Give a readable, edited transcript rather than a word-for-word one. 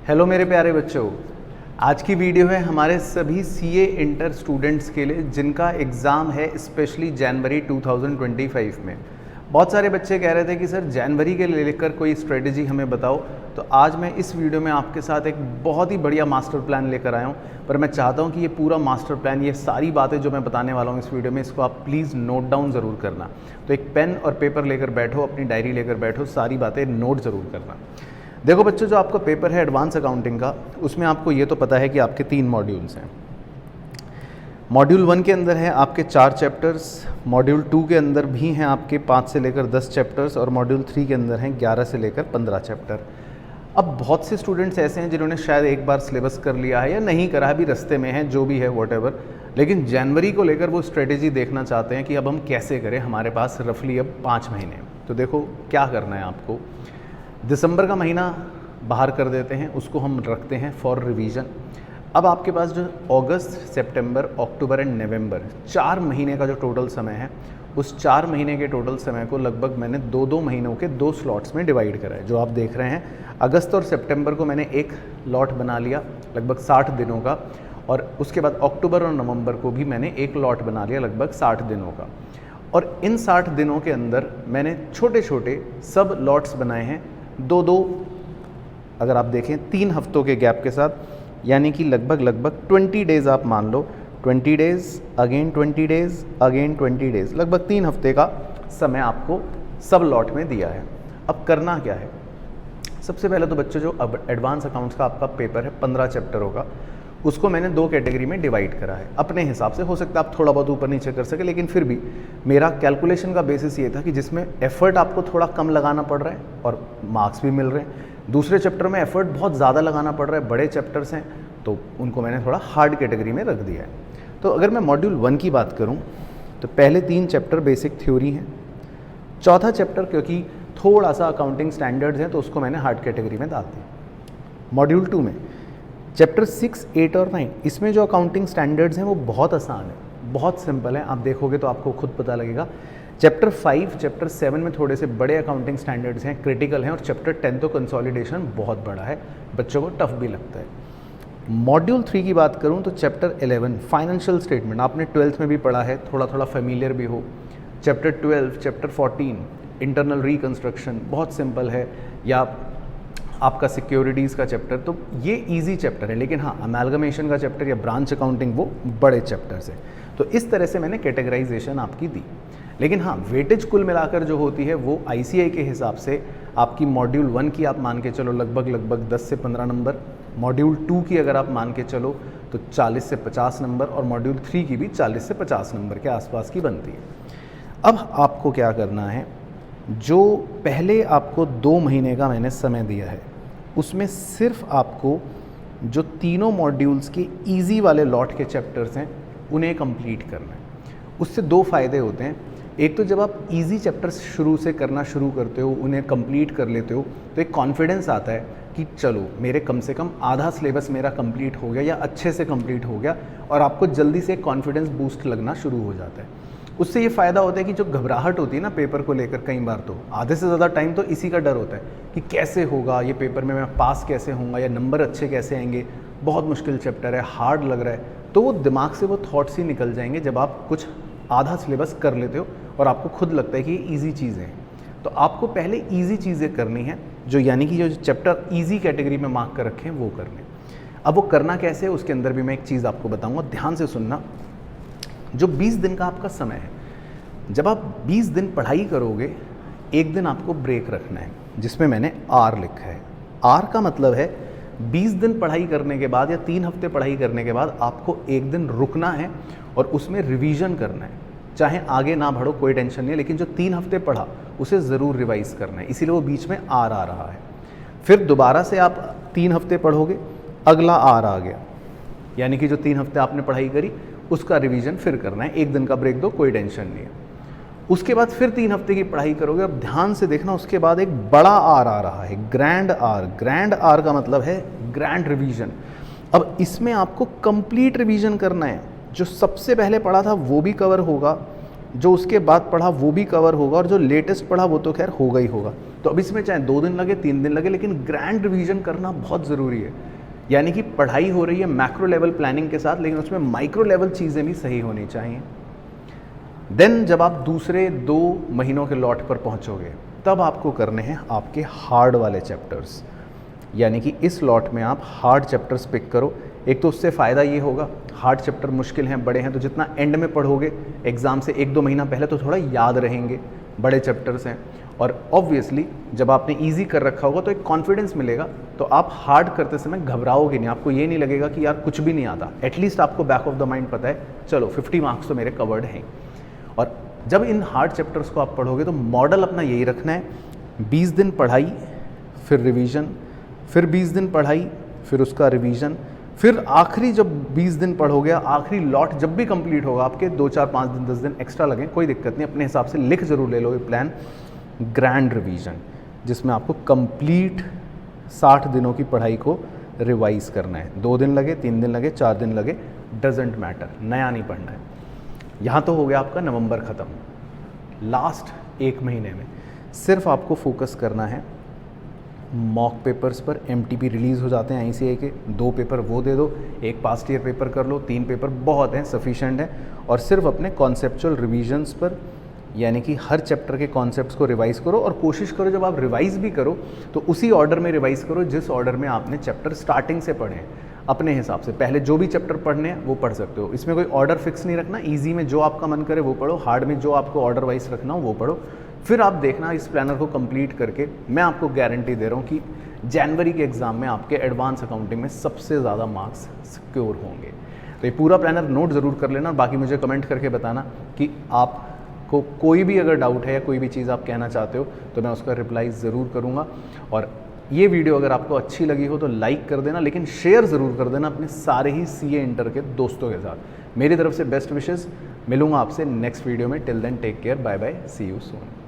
Hello मेरे प्यारे बच्चों, आज की वीडियो है हमारे सभी सीए इंटर स्टूडेंट्स के लिए जिनका एग्ज़ाम है स्पेशली जनवरी 2025 में। बहुत सारे बच्चे कह रहे थे कि सर जनवरी के लिए लेकर कोई स्ट्रेटजी हमें बताओ, तो आज मैं इस वीडियो में आपके साथ एक बहुत ही बढ़िया मास्टर प्लान लेकर आया हूँ। पर मैं चाहता हूँ कि ये पूरा मास्टर प्लान, ये सारी बातें जो मैं बताने वाला हूँ इस वीडियो में, इसको आप प्लीज़ नोट डाउन ज़रूर करना। तो एक पेन और पेपर लेकर बैठो, अपनी डायरी लेकर बैठो, सारी बातें नोट ज़रूर करना। देखो बच्चों, जो आपका पेपर है एडवांस अकाउंटिंग का, उसमें आपको ये तो पता है कि आपके 3 मॉड्यूल्स हैं। मॉड्यूल 1 के अंदर है आपके 4 चैप्टर्स, मॉड्यूल 2 के अंदर भी हैं आपके 5 से लेकर 10 चैप्टर्स, और मॉड्यूल 3 के अंदर हैं 11 से लेकर 15 चैप्टर। अब बहुत से स्टूडेंट्स ऐसे हैं जिन्होंने शायद एक बार सिलेबस कर लिया है या नहीं करा है, अभी रास्ते में है, जो भी है व्हाटएवर, लेकिन जनवरी को लेकर वो स्ट्रेटेजी देखना चाहते हैं कि अब हम कैसे करें। हमारे पास रफली अब 5 महीने हैं। तो देखो क्या करना है आपको। दिसंबर का महीना बाहर कर देते हैं, उसको हम रखते हैं फॉर रिवीजन। अब आपके पास जो अगस्त, सितंबर, अक्टूबर एंड नवंबर 4 महीने का जो टोटल समय है, उस 4 महीने के टोटल समय को लगभग मैंने 2-2 महीनों के 2 स्लॉट्स में डिवाइड करा है। जो आप देख रहे हैं, अगस्त और सितंबर को मैंने एक लॉट बना लिया लगभग 60 दिनों का, और उसके बाद अक्टूबर और नवंबर को भी मैंने एक लॉट बना लिया लगभग 60 दिनों का। और इन 60 दिनों के अंदर मैंने छोटे छोटे सब लॉट्स बनाए हैं 2-2, अगर आप देखें 3 हफ्तों के गैप के साथ, यानी कि लगभग 20 डेज़ आप मान लो, 20 days again 20 days again 20 days, लगभग 3 हफ्ते का समय आपको सब लॉट में दिया है। अब करना क्या है, सबसे पहले तो बच्चों, जो अब एडवांस अकाउंट्स का आपका पेपर है 15 चैप्टरों का, उसको मैंने 2 कैटेगरी में डिवाइड करा है अपने हिसाब से। हो सकता है आप थोड़ा बहुत ऊपर नीचे कर सके, लेकिन फिर भी मेरा कैलकुलेशन का बेसिस ये था कि जिसमें एफर्ट आपको थोड़ा कम लगाना पड़ रहा है और मार्क्स भी मिल रहे हैं। दूसरे चैप्टर में एफर्ट बहुत ज़्यादा लगाना पड़ रहा है, बड़े चैप्टर्स हैं, तो उनको मैंने थोड़ा हार्ड कैटेगरी में रख दिया है। तो अगर मैं मॉड्यूल 1 की बात करूँ तो पहले 3 चैप्टर बेसिक थ्योरी हैं, चौथा चैप्टर क्योंकि थोड़ा सा अकाउंटिंग स्टैंडर्ड्स हैं तो उसको मैंने हार्ड कैटेगरी में डाल दिया। मॉड्यूल 2 में चैप्टर 6, 8 और 9, इसमें जो अकाउंटिंग स्टैंडर्ड्स हैं वो बहुत आसान है, बहुत सिंपल है, आप देखोगे तो आपको खुद पता लगेगा। चैप्टर 5, चैप्टर 7 में थोड़े से बड़े अकाउंटिंग स्टैंडर्ड्स हैं, क्रिटिकल हैं, और चैप्टर 10 तो कंसोलिडेशन बहुत बड़ा है, बच्चों को टफ भी लगता है। मॉड्यूल 3 की बात करूं तो चैप्टर 11 फाइनेंशियल स्टेटमेंट, आपने 12th में भी पढ़ा है, थोड़ा थोड़ा फेमिलियर भी हो। चैप्टर 12, चैप्टर 14 इंटरनल रिकंस्ट्रक्शन, बहुत सिंपल है, या आपका सिक्योरिटीज़ का चैप्टर, तो ये इजी चैप्टर है। लेकिन हाँ, अमेलगमेशन का चैप्टर या ब्रांच अकाउंटिंग वो बड़े चैप्टर्स हैं। तो इस तरह से मैंने कैटेगराइजेशन आपकी दी। लेकिन हाँ, वेटेज कुल मिलाकर जो होती है वो आईसीआई के हिसाब से आपकी मॉड्यूल 1 की आप मान के चलो लगभग 10 से 15 नंबर, मॉड्यूल 2 की अगर आप मान के चलो तो 40 से 50 नंबर, और मॉड्यूल 3 की भी 40 से 50 नंबर के आसपास की बनती है। अब आपको क्या करना है, जो पहले आपको 2 महीने का मैंने समय दिया है, उसमें सिर्फ आपको जो तीनों मॉड्यूल्स के इजी वाले लॉट के चैप्टर्स हैं उन्हें कंप्लीट करना है। उससे 2 फ़ायदे होते हैं। एक तो जब आप इजी चैप्टर्स शुरू से करना शुरू करते हो, उन्हें कंप्लीट कर लेते हो, तो एक कॉन्फिडेंस आता है कि चलो मेरे कम से कम आधा सिलेबस मेरा कंप्लीट हो गया या अच्छे से कंप्लीट हो गया, और आपको जल्दी से कॉन्फिडेंस बूस्ट लगना शुरू हो जाता है। उससे ये फ़ायदा होता है कि जो घबराहट होती है ना पेपर को लेकर, कई बार तो आधे से ज़्यादा टाइम तो इसी का डर होता है कि कैसे होगा ये पेपर में, मैं पास कैसे होऊंगा या नंबर अच्छे कैसे आएंगे, बहुत मुश्किल चैप्टर है, हार्ड लग रहा है, तो वो दिमाग से वो थॉट्स ही निकल जाएंगे जब आप कुछ आधा सिलेबस कर लेते हो और आपको खुद लगता है कि ये ईजी चीज़ें हैं। तो आपको पहले ईजी चीज़ें करनी है, जो यानी कि जो चैप्टर ईजी कैटेगरी में मार्क कर रखे हैं वो करने। अब वो करना कैसे है, उसके अंदर भी मैं एक चीज़ आपको बताऊँगा, ध्यान से सुनना। जो 20 दिन का आपका समय है, जब आप 20 दिन पढ़ाई करोगे, एक दिन आपको ब्रेक रखना है, जिसमें मैंने आर लिखा है। आर का मतलब है 20 दिन पढ़ाई करने के बाद या 3 हफ्ते पढ़ाई करने के बाद आपको एक दिन रुकना है और उसमें रिवीजन करना है। चाहे आगे ना बढ़ो कोई टेंशन नहीं है, लेकिन जो 3 हफ्ते पढ़ा उसे ज़रूर रिवाइज़ करना है, इसीलिए वो बीच में आर आ रहा है। फिर दोबारा से आप 3 हफ्ते पढ़ोगे, अगला आर आ गया, यानी कि जो 3 हफ्ते आपने पढ़ाई करी उसका रिवीजन फिर करना है। एक दिन का ब्रेक दो, कोई टेंशन नहीं है। उसके बाद फिर 3 हफ्ते की पढ़ाई करोगे। अब ध्यान से देखना, उसके बाद एक बड़ा आर आ रहा है, ग्रैंड आर। ग्रैंड आर का मतलब है ग्रैंड रिवीजन। अब इसमें आपको कंप्लीट रिवीजन करना है। जो सबसे पहले पढ़ा था वो भी कवर होगा, जो उसके बाद पढ़ा वो भी कवर होगा, और जो लेटेस्ट पढ़ा वो तो खैर होगा ही होगा। तो अब इसमें चाहे 2 दिन लगे 3 दिन लगे, लेकिन ग्रैंड रिवीजन करना बहुत ज़रूरी है। यानी कि पढ़ाई हो रही है मैक्रो लेवल प्लानिंग के साथ, लेकिन उसमें माइक्रो लेवल चीज़ें भी सही होनी चाहिए। देन जब आप दूसरे 2 महीनों के लॉट पर पहुंचोगे, तब आपको करने हैं आपके हार्ड वाले चैप्टर्स। यानी कि इस लॉट में आप हार्ड चैप्टर्स पिक करो। एक तो उससे फ़ायदा ये होगा, हार्ड चैप्टर मुश्किल हैं, बड़े हैं, तो जितना एंड में पढ़ोगे एग्ज़ाम से 1-2 महीना पहले तो थोड़ा याद रहेंगे, बड़े चैप्टर्स हैं। और ऑब्वियसली जब आपने इजी कर रखा होगा तो एक कॉन्फिडेंस मिलेगा, तो आप हार्ड करते समय घबराओगे नहीं, आपको ये नहीं लगेगा कि यार कुछ भी नहीं आता। एटलीस्ट आपको बैक ऑफ द माइंड पता है चलो 50 मार्क्स तो मेरे कवर्ड हैं। और जब इन हार्ड चैप्टर्स को आप पढ़ोगे तो मॉडल अपना यही रखना है, 20 दिन पढ़ाई, फिर रिवीजन, फिर 20 दिन पढ़ाई, फिर उसका रिवीजन, फिर आखिरी जब 20 दिन पढ़ोगे, आखिरी लॉट जब भी कंप्लीट होगा, आपके 2, 4, 5 दिन 10 दिन एक्स्ट्रा लगें कोई दिक्कत नहीं, अपने हिसाब से लिख जरूर ले लो ये प्लान, ग्रैंड रिवीजन, जिसमें आपको कंप्लीट 60 दिनों की पढ़ाई को रिवाइज करना है। 2 दिन लगे, 3 दिन लगे, 4 दिन लगे, डजेंट मैटर, नया नहीं पढ़ना है। यहाँ तो हो गया आपका नवंबर ख़त्म। लास्ट 1 महीने में सिर्फ आपको फोकस करना है मॉक पेपर्स पर। एमटीपी रिलीज़ हो जाते हैं ICAI के, 2 पेपर वो दे दो, 1 पास्ट ईयर पेपर कर लो, 3 पेपर बहुत हैं, सफिशेंट है। और सिर्फ अपने कॉन्सेप्चुअल रिविजन्स पर, यानी कि हर चैप्टर के कॉन्सेप्ट्स को रिवाइज करो, और कोशिश करो जब आप रिवाइज भी करो तो उसी ऑर्डर में रिवाइज करो जिस ऑर्डर में आपने चैप्टर स्टार्टिंग से पढ़े हैं। अपने हिसाब से पहले जो भी चैप्टर पढ़ने हैं वो पढ़ सकते हो, इसमें कोई ऑर्डर फिक्स नहीं रखना। ईजी में जो आपका मन करे वो पढ़ो, हार्ड में जो आपको ऑर्डर वाइज रखना हो वो पढ़ो। फिर आप देखना इस प्लानर को कंप्लीट करके, मैं आपको गारंटी दे रहा हूँ कि जनवरी के एग्ज़ाम में आपके एडवांस अकाउंटिंग में सबसे ज़्यादा मार्क्स सिक्योर होंगे। तो ये पूरा प्लानर नोट ज़रूर कर लेना, बाकी मुझे कमेंट करके बताना कि आपको कोई भी अगर डाउट है या कोई भी चीज़ आप कहना चाहते हो तो मैं उसका रिप्लाई ज़रूर करूँगा। और ये वीडियो अगर आपको अच्छी लगी हो तो लाइक कर देना, लेकिन शेयर ज़रूर कर देना अपने सारे ही CA इंटर के दोस्तों के साथ। मेरी तरफ से बेस्ट विशेज़, मिलूँगा आपसे नेक्स्ट वीडियो में। Till then take care, bye bye, see you soon.